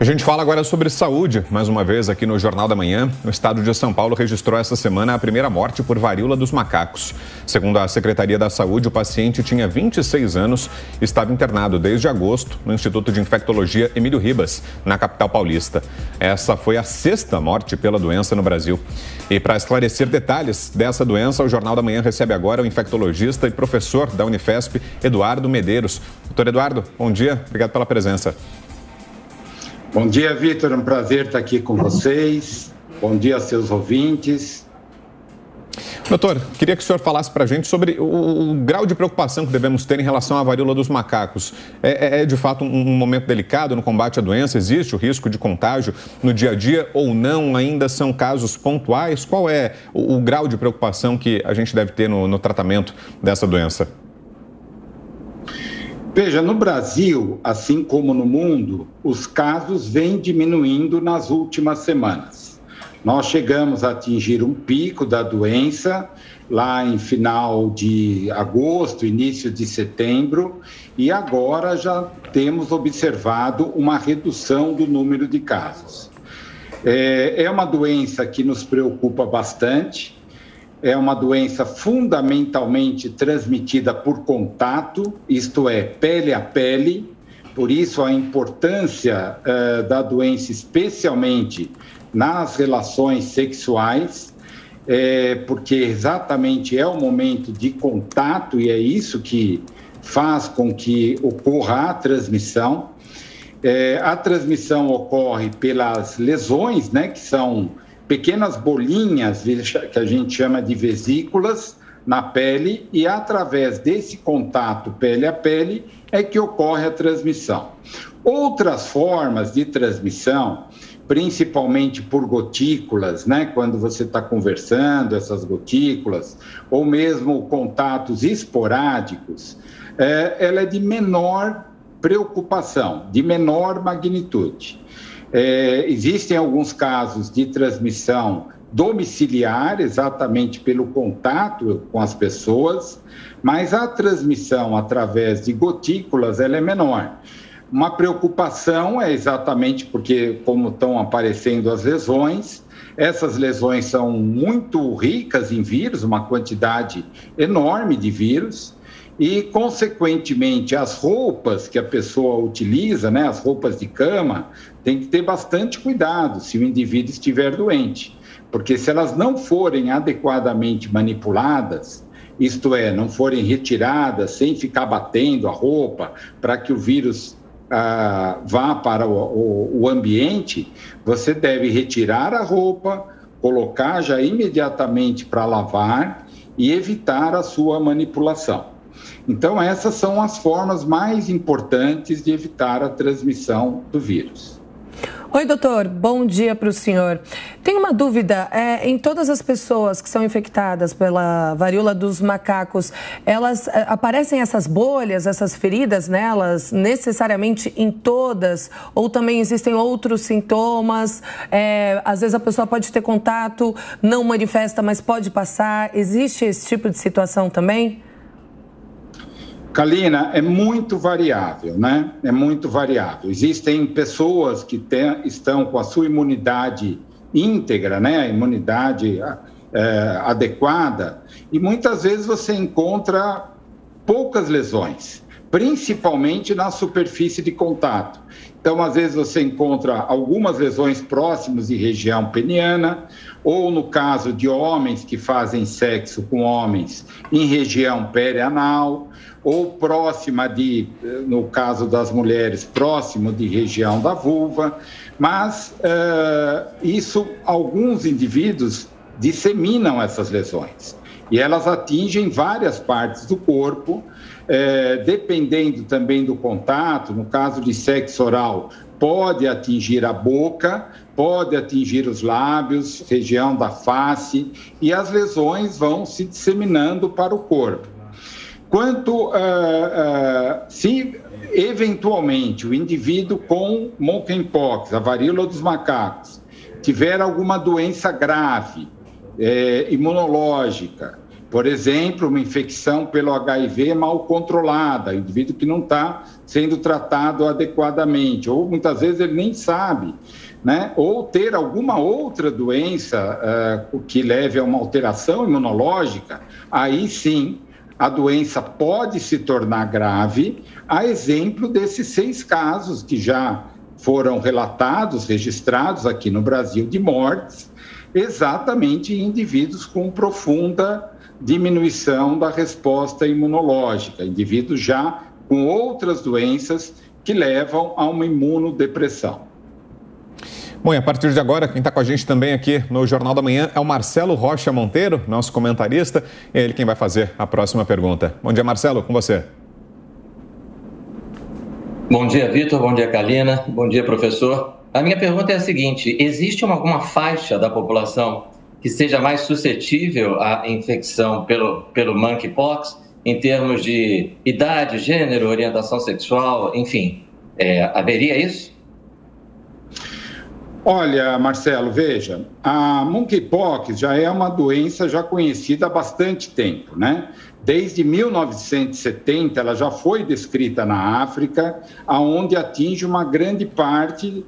A gente fala agora sobre saúde, mais uma vez aqui no Jornal da Manhã. O estado de São Paulo registrou essa semana a primeira morte por varíola dos macacos. Segundo a Secretaria da Saúde, o paciente tinha 26 anos e estava internado desde agosto no Instituto de Infectologia Emílio Ribas, na capital paulista. Essa foi a 6ª morte pela doença no Brasil. E para esclarecer detalhes dessa doença, o Jornal da Manhã recebe agora o infectologista e professor da Unifesp, Eduardo Medeiros. Doutor Eduardo, bom dia, obrigado pela presença. Bom dia, Vitor. É um prazer estar aqui com vocês. Bom dia aos seus ouvintes. Doutor, queria que o senhor falasse para a gente sobre o grau de preocupação que devemos ter em relação à varíola dos macacos. É de fato um momento delicado no combate à doença? Existe o risco de contágio no dia a dia ou não? Ainda são casos pontuais? Qual é o grau de preocupação que a gente deve ter no tratamento dessa doença? Veja, no Brasil, assim como no mundo, os casos vêm diminuindo nas últimas semanas. Nós chegamos a atingir um pico da doença lá em final de agosto, início de setembro, e agora já temos observado uma redução do número de casos. É uma doença que nos preocupa bastante. É uma doença fundamentalmente transmitida por contato, isto é, pele a pele. Por isso, a importância da doença, especialmente nas relações sexuais, porque exatamente é o momento de contato e é isso que faz com que ocorra a transmissão. A transmissão ocorre pelas lesões, né, que são pequenas bolinhas, que a gente chama de vesículas, na pele, e através desse contato pele a pele é que ocorre a transmissão. Outras formas de transmissão, principalmente por gotículas, né? Quando você está conversando, essas gotículas, ou mesmo contatos esporádicos, ela é de menor preocupação, de menor magnitude. Existem alguns casos de transmissão domiciliar, exatamente pelo contato com as pessoas, mas a transmissão através de gotículas ela é menor. Uma preocupação é exatamente porque, como estão aparecendo as lesões, essas lesões são muito ricas em vírus, uma quantidade enorme de vírus, e, consequentemente, as roupas que a pessoa utiliza, né, as roupas de cama, tem que ter bastante cuidado se o indivíduo estiver doente, porque se elas não forem adequadamente manipuladas, isto é, não forem retiradas sem ficar batendo a roupa para que o vírus vá para o ambiente, você deve retirar a roupa, colocar já imediatamente para lavar e evitar a sua manipulação. Então, essas são as formas mais importantes de evitar a transmissão do vírus. Oi, doutor. Bom dia para o senhor. Tenho uma dúvida. Em todas as pessoas que são infectadas pela varíola dos macacos, elas aparecem essas bolhas, essas feridas nelas, necessariamente em todas? Ou também existem outros sintomas? Às vezes a pessoa pode ter contato, não manifesta, mas pode passar. Existe esse tipo de situação também? Kalina, é muito variável, né? É muito variável. Existem pessoas que estão com a sua imunidade íntegra, né? A imunidade adequada, e muitas vezes você encontra poucas lesões, principalmente na superfície de contato. Então, às vezes você encontra algumas lesões próximas de região peniana, ou no caso de homens que fazem sexo com homens, em região perianal, ou próxima no caso das mulheres, próximo de região da vulva, mas alguns indivíduos disseminam essas lesões, e elas atingem várias partes do corpo, dependendo também do contato. No caso de sexo oral, pode atingir a boca, pode atingir os lábios, região da face, e as lesões vão se disseminando para o corpo. Quanto se eventualmente o indivíduo com monkeypox, a varíola dos macacos, tiver alguma doença grave, imunológica, Por exemplo, uma infecção pelo HIV mal controlada, indivíduo que não está sendo tratado adequadamente, ou muitas vezes ele nem sabe, né? Ou ter alguma outra doença que leve a uma alteração imunológica, aí sim a doença pode se tornar grave, a exemplo desses 6 casos que já foram relatados, registrados aqui no Brasil de mortes, exatamente em indivíduos com profunda diminuição da resposta imunológica, indivíduos já com outras doenças que levam a uma imunodepressão. Bom, e a partir de agora, quem está com a gente também aqui no Jornal da Manhã é o Marcelo Rocha Monteiro, nosso comentarista, e é ele quem vai fazer a próxima pergunta. Bom dia, Marcelo, com você. Bom dia, Vitor, bom dia, Kalina, bom dia, professor. A minha pergunta é a seguinte: existe alguma faixa da população que seja mais suscetível à infecção pelo monkeypox, em termos de idade, gênero, orientação sexual, enfim, haveria isso? Olha, Marcelo, veja, a monkeypox já é uma doença já conhecida há bastante tempo, né? Desde 1970, ela já foi descrita na África, aonde atinge uma grande parte,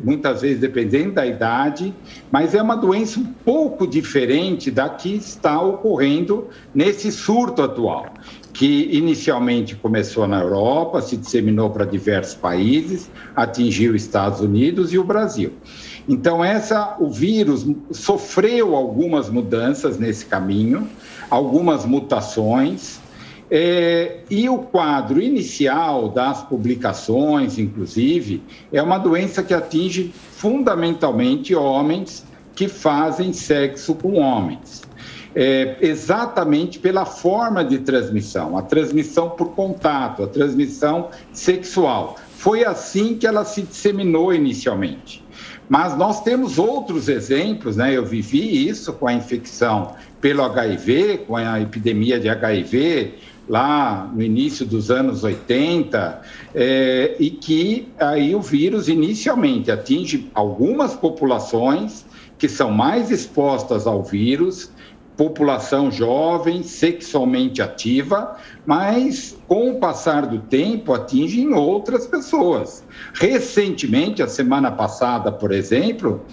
muitas vezes dependendo da idade, mas é uma doença um pouco diferente da que está ocorrendo nesse surto atual, que inicialmente começou na Europa, se disseminou para diversos países, atingiu os Estados Unidos e o Brasil. Então, o vírus sofreu algumas mudanças nesse caminho, algumas mutações, e o quadro inicial das publicações, inclusive, é uma doença que atinge fundamentalmente homens que fazem sexo com homens. Exatamente pela forma de transmissão, a transmissão por contato, a transmissão sexual. Foi assim que ela se disseminou inicialmente. Mas nós temos outros exemplos, né? Eu vivi isso com a infecção pelo HIV, com a epidemia de HIV, lá no início dos anos 80, e que aí o vírus inicialmente atinge algumas populações que são mais expostas ao vírus, população jovem, sexualmente ativa, mas com o passar do tempo atinge outras pessoas. Recentemente, a semana passada, por exemplo,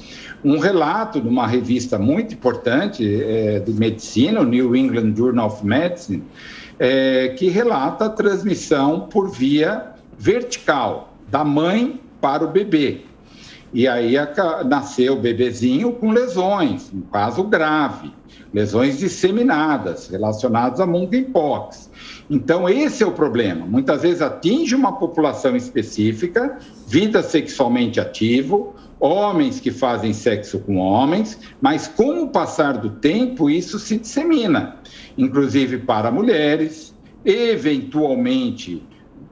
um relato de uma revista muito importante de medicina, o New England Journal of Medicine, que relata a transmissão por via vertical, da mãe para o bebê. E aí nasceu o bebezinho com lesões, um caso grave, lesões disseminadas relacionadas a monkeypox. Então, esse é o problema. Muitas vezes atinge uma população específica, vida sexualmente ativo, homens que fazem sexo com homens, mas com o passar do tempo isso se dissemina, inclusive para mulheres, eventualmente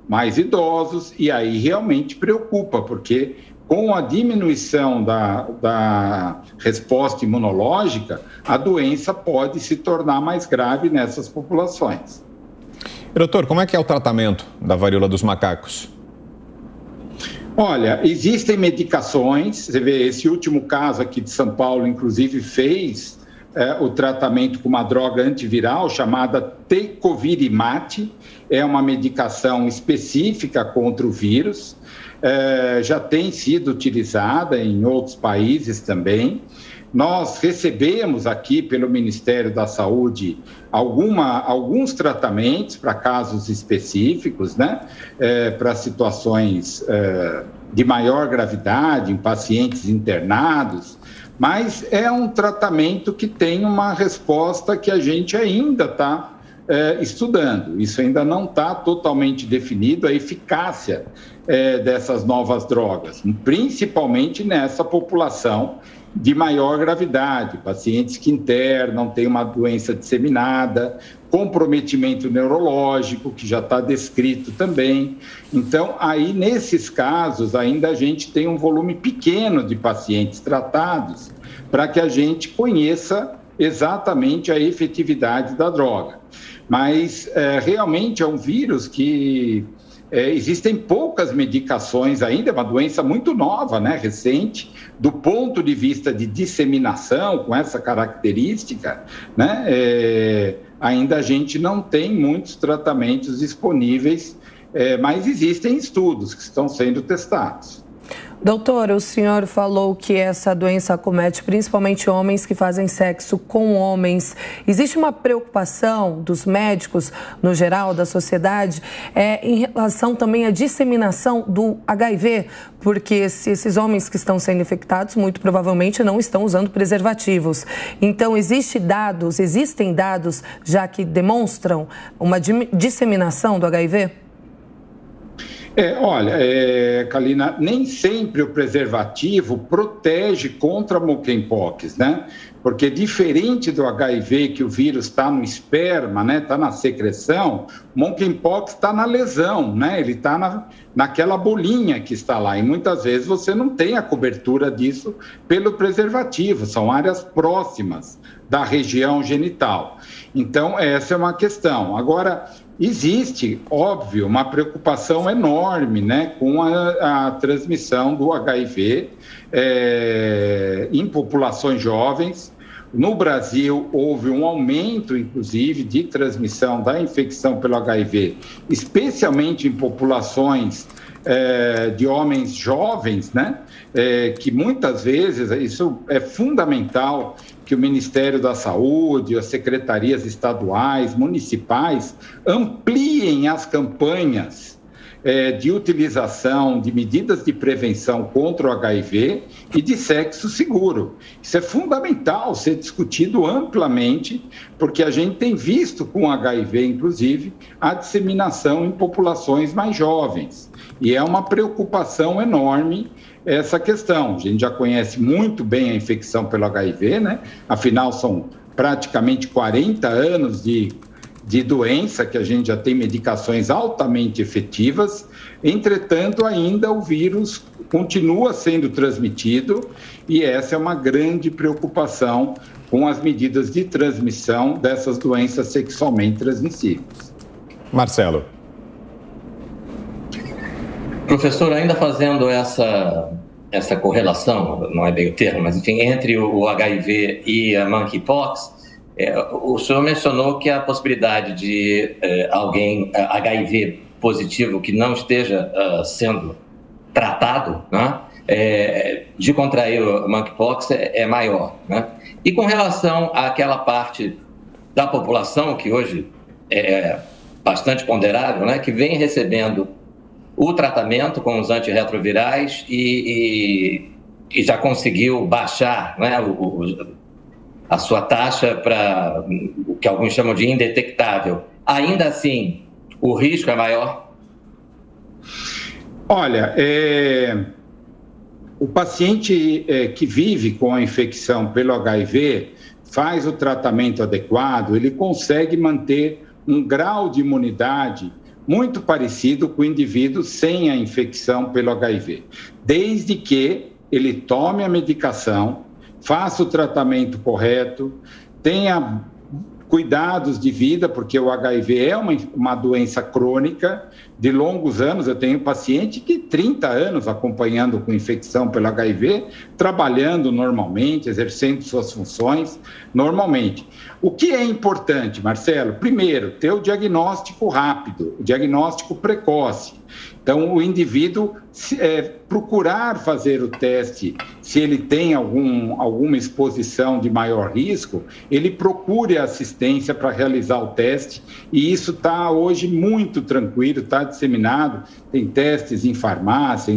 mais idosos, e aí realmente preocupa, porque com a diminuição da resposta imunológica, a doença pode se tornar mais grave nessas populações. Doutor, como é que é o tratamento da varíola dos macacos? Olha, existem medicações, você vê, esse último caso aqui de São Paulo, inclusive, fez o tratamento com uma droga antiviral chamada Tecovirimat, é uma medicação específica contra o vírus, já tem sido utilizada em outros países também. Nós recebemos aqui pelo Ministério da Saúde alguns tratamentos para casos específicos, né? Para situações de maior gravidade, em pacientes internados, mas é um tratamento que tem uma resposta que a gente ainda está estudando. Isso ainda não está totalmente definido, a eficácia dessas novas drogas, principalmente nessa população de maior gravidade, pacientes que internam, têm uma doença disseminada, comprometimento neurológico, que já está descrito também. Então, aí, nesses casos, ainda a gente tem um volume pequeno de pacientes tratados para que a gente conheça exatamente a efetividade da droga. Mas, realmente, é um vírus que existem poucas medicações ainda, é uma doença muito nova, né, recente, do ponto de vista de disseminação, com essa característica, né, ainda a gente não tem muitos tratamentos disponíveis, mas existem estudos que estão sendo testados. Doutor, o senhor falou que essa doença acomete principalmente homens que fazem sexo com homens. Existe uma preocupação dos médicos, no geral, da sociedade, em relação também à disseminação do HIV? Porque esses homens que estão sendo infectados, muito provavelmente não estão usando preservativos. Então, existem dados já que demonstram uma disseminação do HIV? Olha, Kalina, nem sempre o preservativo protege contra a monkeypox, né? Porque diferente do HIV, que o vírus está no esperma, né? Está na secreção, o monkeypox está na lesão, né? Ele está naquela bolinha que está lá. E muitas vezes você não tem a cobertura disso pelo preservativo, são áreas próximas da região genital. Então, essa é uma questão. Agora, existe, óbvio, uma preocupação enorme, né, com a transmissão do HIV em populações jovens. No Brasil, houve um aumento, inclusive, de transmissão da infecção pelo HIV, especialmente em populações de homens jovens, né, que muitas vezes, isso é fundamental, que o Ministério da Saúde, as secretarias estaduais, municipais, ampliem as campanhas de utilização de medidas de prevenção contra o HIV e de sexo seguro. Isso é fundamental ser discutido amplamente, porque a gente tem visto com o HIV, inclusive, a disseminação em populações mais jovens. E é uma preocupação enorme essa questão. A gente já conhece muito bem a infecção pelo HIV, né? Afinal, são praticamente 40 anos de doença, que a gente já tem medicações altamente efetivas. Entretanto, ainda o vírus continua sendo transmitido e essa é uma grande preocupação com as medidas de transmissão dessas doenças sexualmente transmissíveis. Marcelo. Professor, ainda fazendo essa correlação, não é bem o termo, mas enfim, entre o HIV e a monkeypox, o senhor mencionou que a possibilidade de alguém HIV positivo que não esteja sendo tratado, né, de contrair o monkeypox é maior, né? E com relação àquela parte da população que hoje é bastante ponderável, né, que vem recebendo o tratamento com os antirretrovirais e já conseguiu baixar, né, a sua taxa para o que alguns chamam de indetectável. Ainda assim, o risco é maior? Olha, o paciente que vive com a infecção pelo HIV, faz o tratamento adequado, ele consegue manter um grau de imunidade muito parecido com o indivíduo sem a infecção pelo HIV, desde que ele tome a medicação, faça o tratamento correto, tenha cuidados de vida, porque o HIV é uma doença crônica de longos anos. Eu tenho paciente que 30 anos acompanhando com infecção pelo HIV, trabalhando normalmente, exercendo suas funções normalmente. O que é importante, Marcelo? Primeiro, ter o diagnóstico rápido, o diagnóstico precoce. Então, o indivíduo procurar fazer o teste, se ele tem alguma exposição de maior risco, ele procure assistência para realizar o teste, e isso está hoje muito tranquilo, está disseminado, tem testes em farmácia,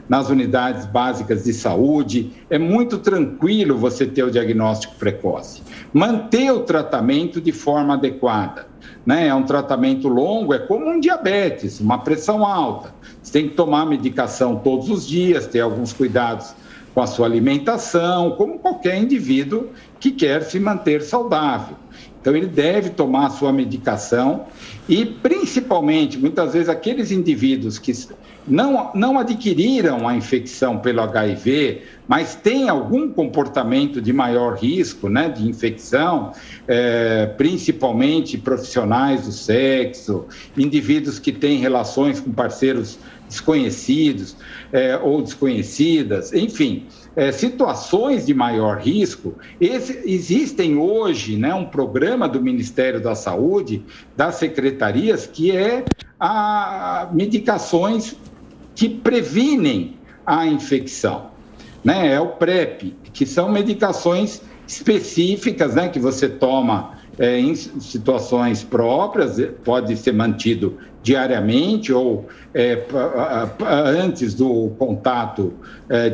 nas unidades básicas de saúde, é muito tranquilo você ter o diagnóstico precoce. Manter o tratamento de forma adequada, né? É um tratamento longo, é como um diabetes, uma pressão alta. Você tem que tomar medicação todos os dias, ter alguns cuidados com a sua alimentação, como qualquer indivíduo que quer se manter saudável. Então, ele deve tomar a sua medicação e, principalmente, muitas vezes, aqueles indivíduos que não adquiriram a infecção pelo HIV, mas têm algum comportamento de maior risco, né, de infecção, principalmente profissionais do sexo, indivíduos que têm relações com parceiros desconhecidos ou desconhecidas, enfim, situações de maior risco. Existem hoje, né, um programa do Ministério da Saúde, das secretarias, que medicações que previnem a infecção, né? É o PrEP, que são medicações específicas, né, que você toma em situações próprias, pode ser mantido diariamente ou antes do contato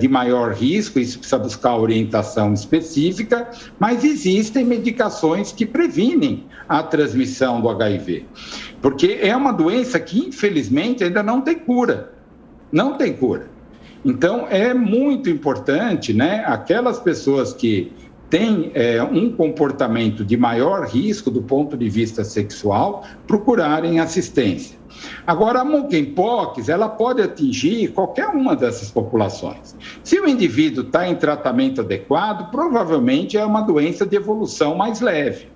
de maior risco, isso precisa buscar orientação específica, mas existem medicações que previnem a transmissão do HIV, porque é uma doença que, infelizmente, ainda não tem cura. Não tem cura. Então, é muito importante, né, aquelas pessoas que têm um comportamento de maior risco do ponto de vista sexual, procurarem assistência. Agora, a monkeypox, ela pode atingir qualquer uma dessas populações. Se o indivíduo está em tratamento adequado, provavelmente é uma doença de evolução mais leve.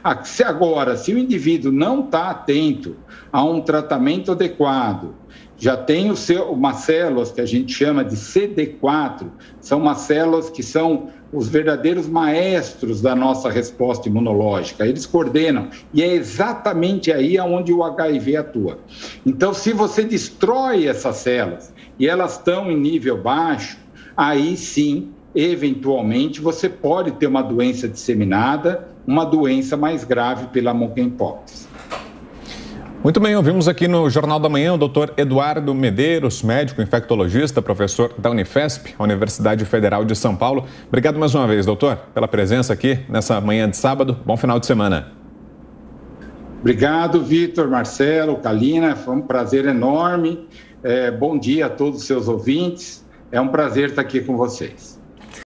Agora, se o indivíduo não está atento a um tratamento adequado, já tem umas células que a gente chama de CD4, são umas células que são os verdadeiros maestros da nossa resposta imunológica, eles coordenam, e é exatamente aí onde o HIV atua. Então, se você destrói essas células e elas estão em nível baixo, aí sim, eventualmente, você pode ter uma doença disseminada, uma doença mais grave pela monkeypox. Muito bem, ouvimos aqui no Jornal da Manhã o Dr. Eduardo Medeiros, médico infectologista, professor da Unifesp, Universidade Federal de São Paulo. Obrigado mais uma vez, doutor, pela presença aqui nessa manhã de sábado. Bom final de semana. Obrigado, Vitor, Marcelo, Kalina, foi um prazer enorme. Bom dia a todos os seus ouvintes. É um prazer estar aqui com vocês.